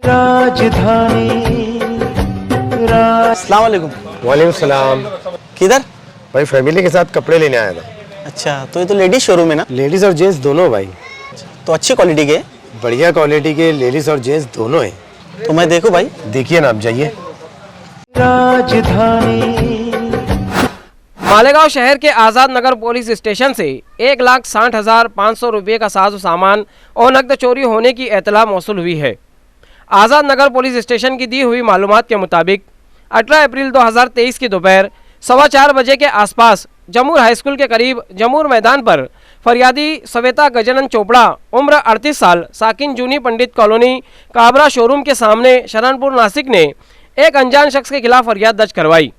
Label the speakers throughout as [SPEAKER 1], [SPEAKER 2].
[SPEAKER 1] राजधानी
[SPEAKER 2] अस्सलाम वालेकुम।
[SPEAKER 3] वालेकुम सलाम।
[SPEAKER 2] किधर?
[SPEAKER 3] भाई फैमिली के साथ कपड़े लेने आया था।
[SPEAKER 2] अच्छा, तो ये तो लेडीज शोरूम है ना?
[SPEAKER 3] लेडीज और जेंट्स दोनों भाई।
[SPEAKER 2] तो अच्छी क्वालिटी के?
[SPEAKER 3] बढ़िया क्वालिटी के लेडीज और जेंट्स दोनों हैं।
[SPEAKER 2] तो मैं देखूं भाई?
[SPEAKER 3] देखिए ना, आप जाइए।
[SPEAKER 1] राजधानी
[SPEAKER 4] मालेगांव शहर के आज़ाद नगर पुलिस स्टेशन से 1,60,500 रुपये का साजो सामान और नकद चोरी होने की एतला मौसूल हुई है। आज़ाद नगर पुलिस स्टेशन की दी हुई मालूमात के मुताबिक 18 अप्रैल 2023 की दोपहर 4:15 बजे के आसपास जमूर हाई स्कूल के करीब जमूर मैदान पर फरियादी सवेता गजानन चोपड़ा उम्र 38 साल साकिन जूनी पंडित कॉलोनी काबरा शोरूम के सामने शरणपुर नासिक ने एक अनजान शख्स के खिलाफ फरियाद दर्ज करवाई,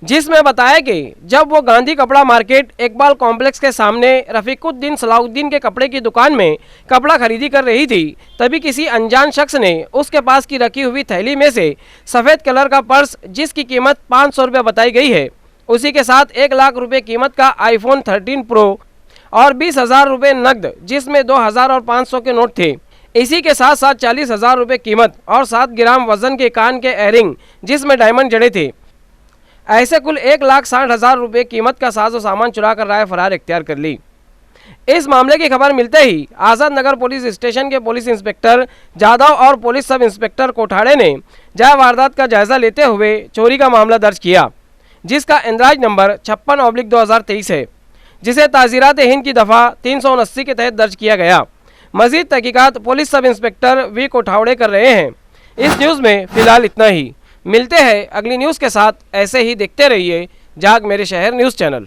[SPEAKER 4] जिसमें बताया कि जब वो गांधी कपड़ा मार्केट इकबाल कॉम्प्लेक्स के सामने रफीकुद्दीन सलाउद्दीन के कपड़े की दुकान में कपड़ा खरीदी कर रही थी, तभी किसी अनजान शख्स ने उसके पास की रखी हुई थैली में से सफ़ेद कलर का पर्स, जिसकी कीमत 500 रुपये बताई गई है, उसी के साथ 1 लाख रुपये कीमत का आईफोन 13 प्रो और 20,000 रुपये नकद, जिसमें 2,000 और 500 के नोट थे, इसी के साथ साथ 40,000 रुपये कीमत और 7 ग्राम वजन के कान के एयरिंग जिसमें डायमंड जड़े थे, ऐसे कुल 1,60,000 रुपये कीमत का साजो सामान चुरा कर राय फरार इख्तियार कर ली। इस मामले की खबर मिलते ही आज़ाद नगर पुलिस स्टेशन के पुलिस इंस्पेक्टर जादव और पुलिस सब इंस्पेक्टर कोठाड़े ने वारदात का जायजा लेते हुए चोरी का मामला दर्ज किया, जिसका इंदराज नंबर 56/2023 है, जिसे ताज़ीरात हिंद की दफ़ा 379 के तहत दर्ज किया गया। मजीद तहकीकात पुलिस सब इंस्पेक्टर वी कोठावड़े कर रहे हैं। इस न्यूज़ में फ़िलहाल इतना ही। मिलते हैं अगली न्यूज़ के साथ। ऐसे ही देखते रहिए जाग मेरे शहर न्यूज़ चैनल।